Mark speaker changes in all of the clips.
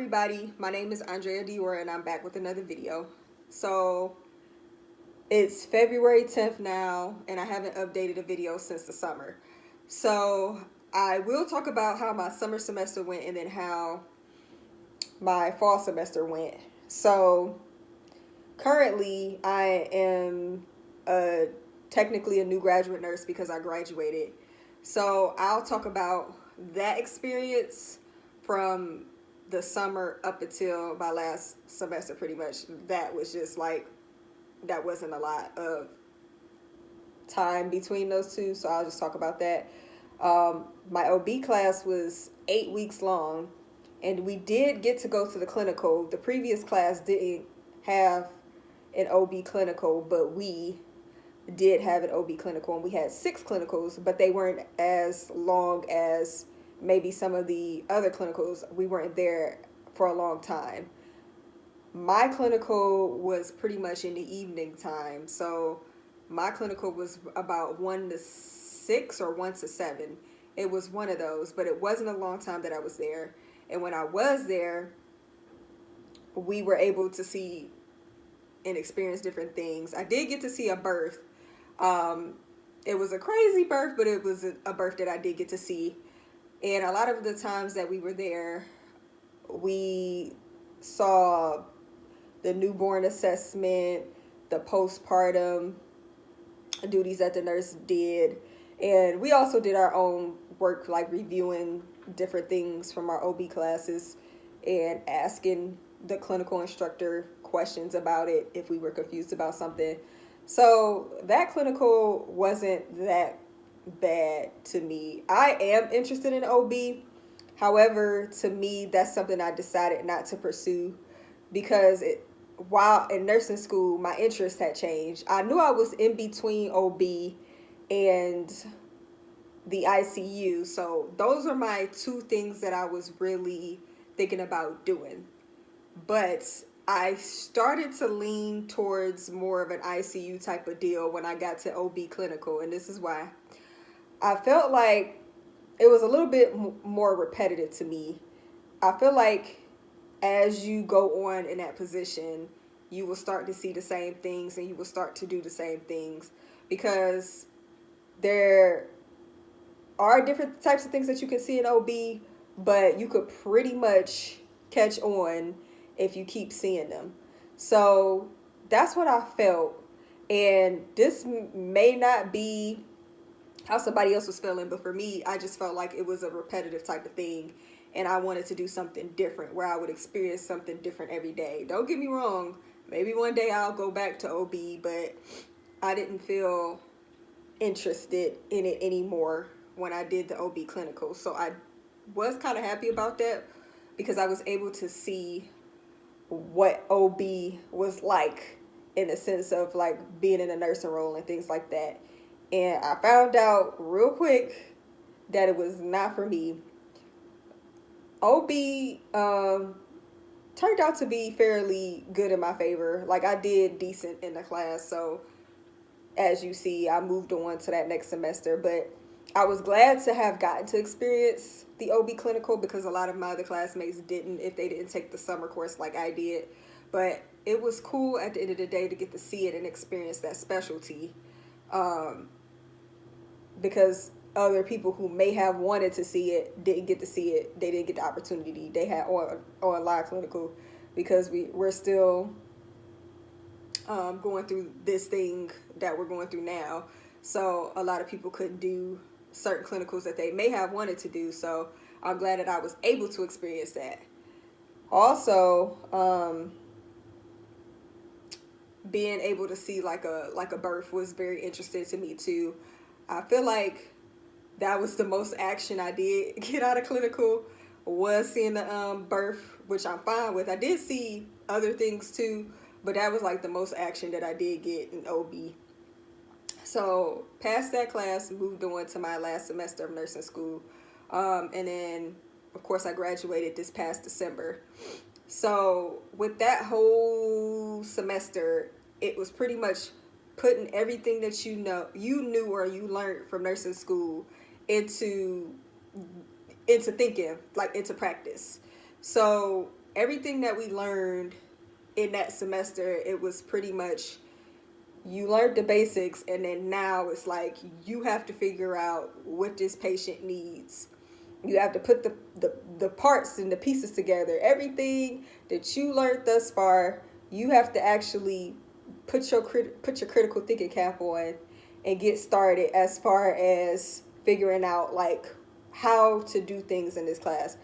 Speaker 1: everybody, my name is Andrea Dior and I'm back with another video. So it's February 10th now and I haven't updated a video since the summer. So I will talk about how my summer semester went and then how my fall semester went. So currently I am technically a new graduate nurse because I graduated. So I'll talk about that experience from the summer up until my last semester. Pretty much that was just like, that wasn't a lot of time between those two, so I'll just talk about that. My OB class was 8 weeks long, and we did get to go to the clinical. The previous class didn't have an OB clinical, but we did have an OB clinical, and we had 6 clinicals, but they weren't as long as maybe some of the other clinicals. We weren't there for a long time. My clinical was pretty much in the evening time, so my clinical was about 1 to 6 or 1 to 7. It was one of those, but it wasn't a long time that I was there. And when I was there, we were able to see and experience different things. I did get to see a birth. It was a crazy birth, but it was a birth that I did get to see. And a lot of the times that we were there, we saw the newborn assessment, the postpartum duties that the nurse did. And we also did our own work, like reviewing different things from our OB classes and asking the clinical instructor questions about it if we were confused about something. So that clinical wasn't that bad to me. I am interested in OB. However, to me, that's something I decided not to pursue because while in nursing school, my interest had changed. I knew I was in between OB and the ICU. So those are my two things that I was really thinking about doing. But I started to lean towards more of an ICU type of deal when I got to OB clinical. And this is why. I felt like it was a little bit more repetitive to me. I feel like as you go on in that position, you will start to see the same things and you will start to do the same things because there are different types of things that you can see in OB, but you could pretty much catch on if you keep seeing them. So that's what I felt. And this may not be how somebody else was feeling, but for me, I just felt like it was a repetitive type of thing, and I wanted to do something different where I would experience something different every day. Don't get me wrong, maybe one day I'll go back to OB, but I didn't feel interested in it anymore when I did the OB clinical. So I was kind of happy about that because I was able to see what OB was like in the sense of like being in a nursing role and things like that. And I found out real quick that it was not for me. OB turned out to be fairly good in my favor. Like I did decent in the class. So as you see, I moved on to that next semester. But I was glad to have gotten to experience the OB clinical because a lot of my other classmates didn't if they didn't take the summer course like I did. But it was cool at the end of the day to get to see it and experience that specialty. Because other people who may have wanted to see it didn't get to see it. They didn't get the opportunity. They had on live clinical because we're still going through this thing that we're going through now. So a lot of people couldn't do certain clinicals that they may have wanted to do. So I'm glad that I was able to experience that. Also, being able to see like a birth was very interesting to me too. I feel like that was the most action I did get out of clinical was seeing the birth, which I'm fine with. I did see other things too, but that was like the most action that I did get in OB. So past that class, moved on to my last semester of nursing school. And then, of course, I graduated this past December. So with that whole semester, it was pretty much putting everything that you knew or you learned from nursing school into thinking, like into practice. So everything that we learned in that semester, it was pretty much you learned the basics, and then now it's like you have to figure out what this patient needs. You have to put the parts and the pieces together. Everything that you learned thus far, you have to actually put your critical thinking cap on and get started as far as figuring out like how to do things in this class.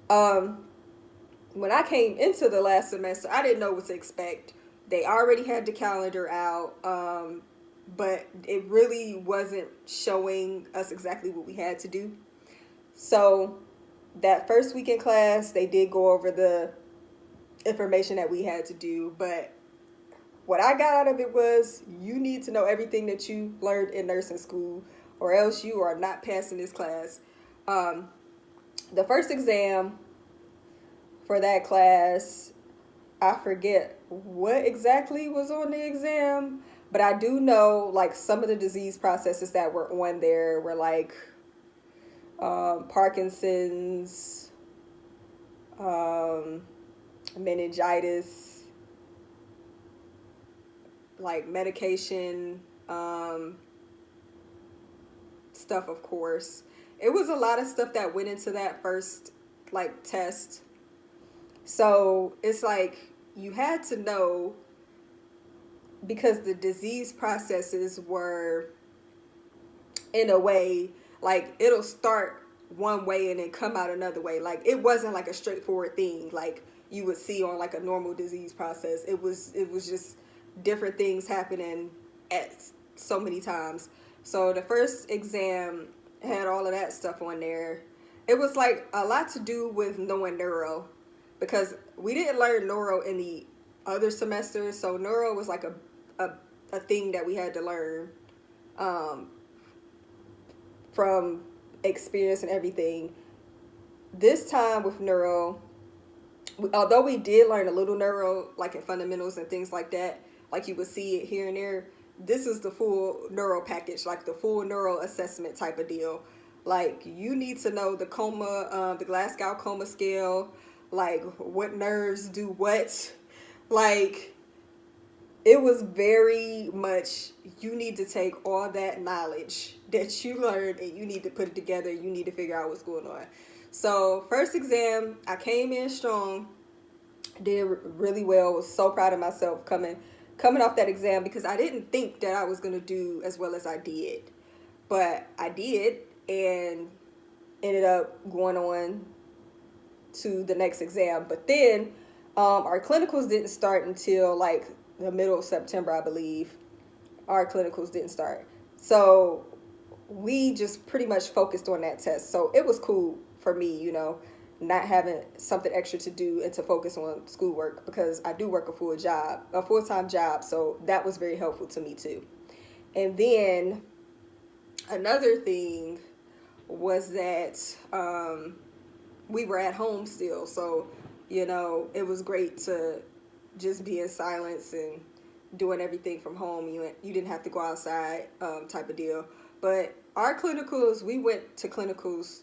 Speaker 1: When I came into the last semester, I didn't know what to expect. They already had the calendar out, but it really wasn't showing us exactly what we had to do. So that first week in class, they did go over the information that we had to do, but what I got out of it was you need to know everything that you learned in nursing school, or else you are not passing this class. The first exam for that class, I forget what exactly was on the exam, but I do know like some of the disease processes that were on there were like Parkinson's, meningitis, like medication, stuff, of course. It was a lot of stuff that went into that first like test. So it's like you had to know, because the disease processes were in a way like it'll start one way and then come out another way. Like it wasn't like a straightforward thing like you would see on like a normal disease process. It was just different things happening at so many times. So the first exam had all of that stuff on there. It was like a lot to do with knowing neuro, because we didn't learn neuro in the other semesters. So neuro was like a thing that we had to learn from experience and everything. This time with neuro, although we did learn a little neuro, like in fundamentals and things like that, like you would see it here and there, this is the full neuro package, like the full neuro assessment type of deal. Like you need to know the coma, the Glasgow coma scale, like what nerves do what. Like it was very much, you need to take all that knowledge that you learned and you need to put it together. You need to figure out what's going on. So first exam, I came in strong, did really well, was so proud of myself coming off that exam, because I didn't think that I was going to do as well as I did. But I did, and ended up going on to the next exam. But then our clinicals didn't start until like the middle of September, I believe. Our clinicals didn't start. So we just pretty much focused on that test. So it was cool for me, not having something extra to do and to focus on schoolwork, because I do work a full-time job. So that was very helpful to me too. And then another thing was that we were at home still. So, it was great to just be in silence and doing everything from home. You didn't have to go outside, type of deal. But our clinicals, we went to clinicals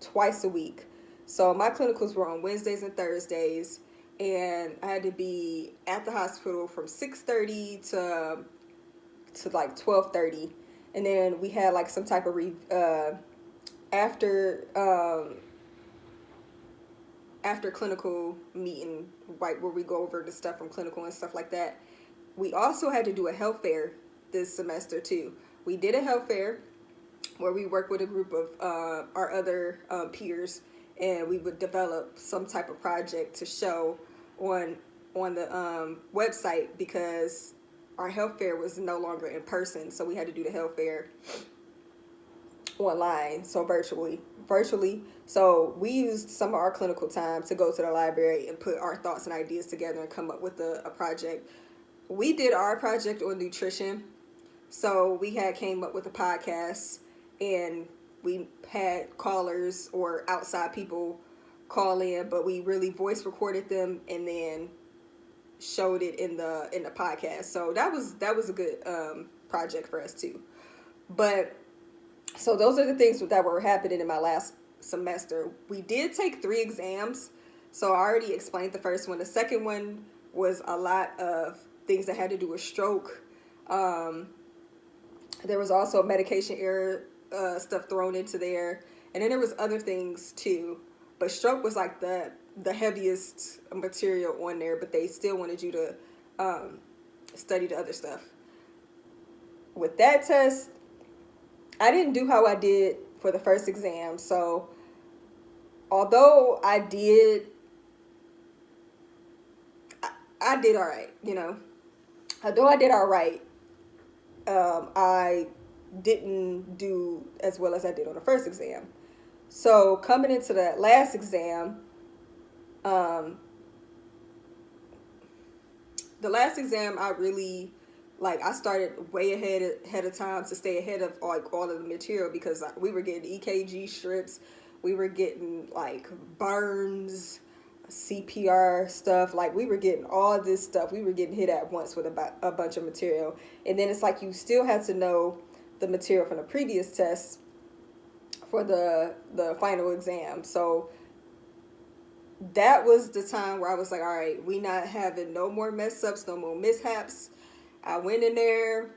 Speaker 1: twice a week. So my clinicals were on Wednesdays and Thursdays, and I had to be at the hospital from 6:30 to like 12:30, and then we had like some type of after clinical meeting, right, where we go over the stuff from clinical and stuff like that. We also had to do a health fair this semester too. We did a health fair where we worked with a group of our other peers, and we would develop some type of project to show on the website, because our health fair was no longer in person. So we had to do the health fair online, so virtually. So we used some of our clinical time to go to the library and put our thoughts and ideas together and come up with a project. We did our project on nutrition. So we came up with a podcast, and we had callers or outside people call in, but we really voice recorded them and then showed it in the podcast. So that was a good project for us too. But so those are the things that were happening in my last semester. We did take 3 exams. So I already explained the first one. The second one was a lot of things that had to do with stroke. Um, there was also medication error stuff thrown into there, and then there was other things too. But stroke was like the heaviest material on there, but they still wanted you to study the other stuff. With that test, I didn't do how I did for the first exam. So although I did all right, you know. Although I did all right, I didn't do as well as I did on the first exam. So coming into that last exam, um, the last exam I really I started way ahead of time to stay ahead of like all of the material, because we were getting EKG strips, we were getting like burns, CPR stuff, like we were getting all this stuff. We were getting hit at once with about a bunch of material, and then it's like you still had to know the material from the previous test for the final exam. So that was the time where I was like, all right, we not having no more mess ups, no more mishaps. I went in there,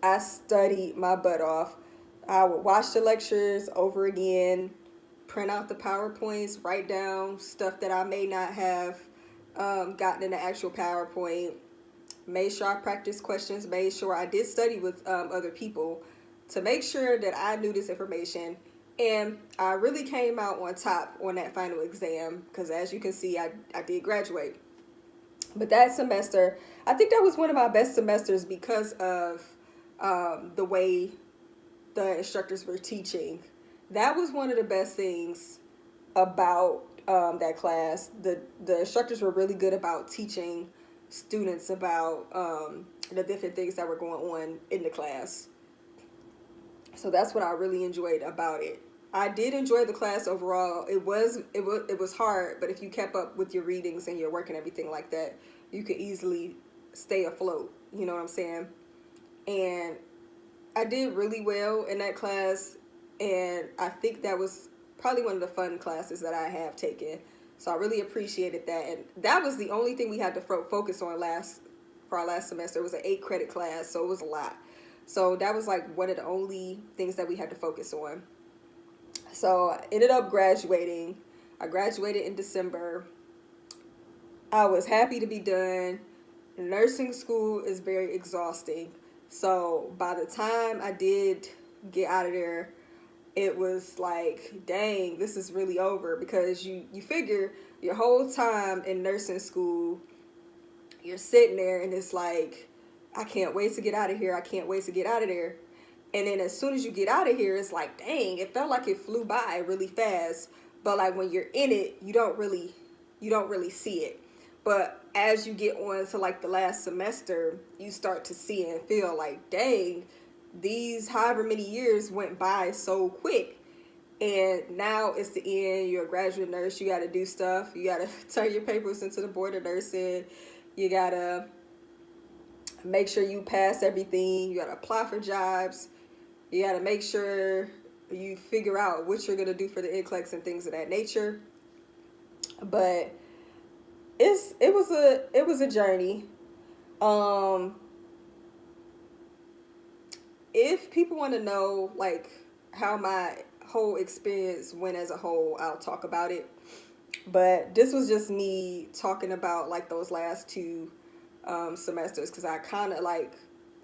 Speaker 1: I studied my butt off. I would watch the lectures over again, print out the PowerPoints, write down stuff that I may not have gotten in the actual PowerPoint, made sure I practiced questions, made sure I did study with other people to make sure that I knew this information. And I really came out on top on that final exam, because as you can see, I did graduate. But that semester, I think that was one of my best semesters because of the way the instructors were teaching. That was one of the best things about that class. The instructors were really good about teaching students about the different things that were going on in the class. So that's what I really enjoyed about it. I did enjoy the class overall. It was hard, but if you kept up with your readings and your work and everything like that, you could easily stay afloat. You know what I'm saying? And I did really well in that class, and I think that was probably one of the fun classes that I have taken. So I really appreciated that, and that was the only thing we had to focus on for our last semester. It was an 8-credit class, so it was a lot. So that was like one of the only things that we had to focus on. So I ended up graduating. I graduated in December. I was happy to be done. Nursing school is very exhausting. So by the time I did get out of there, it was like, dang, this is really over, because you figure your whole time in nursing school, you're sitting there and it's like, I can't wait to get out of here. I can't wait to get out of there. And then as soon as you get out of here, it's like, dang, it felt like it flew by really fast. But like when you're in it, you don't really see it. But as you get on to like the last semester, you start to see and feel like, dang, these however many years went by so quick. And now it's the end. You're a graduate nurse. You got to do stuff. You got to turn your papers into the board of nursing. You got to make sure you pass everything. You got to apply for jobs. You got to make sure you figure out what you're going to do for the NCLEX and things of that nature. But it was a journey. If people want to know like how my whole experience went as a whole, I'll talk about it. But this was just me talking about like those last two semesters, because I kind of like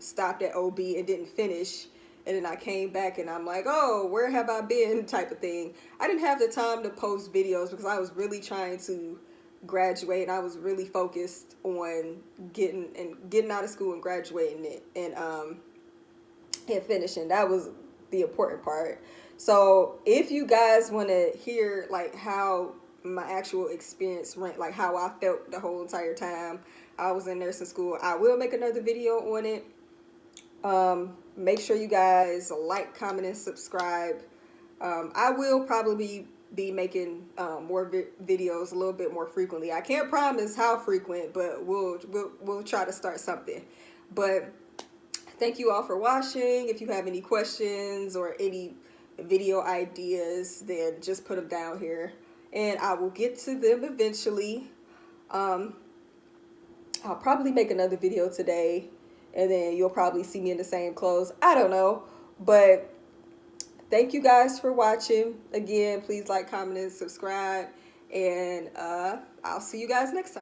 Speaker 1: stopped at OB and didn't finish. And then I came back and I'm like, oh, where have I been type of thing. I didn't have the time to post videos because I was really trying to graduate, and I was really focused on getting out of school and graduating it and finishing. That was the important part. So if you guys want to hear like how my actual experience went, like how I felt the whole entire time I was in nursing school, I will make another video on it. Make sure you guys like, comment, and subscribe. I will probably be making more videos a little bit more frequently. I can't promise how frequent, but we'll try to start something. But thank you all for watching. If you have any questions or any video ideas, then just put them down here and I will get to them eventually. I'll probably make another video today, and then you'll probably see me in the same clothes. I don't know, but thank you guys for watching. Again, please like, comment, and subscribe, and I'll see you guys next time.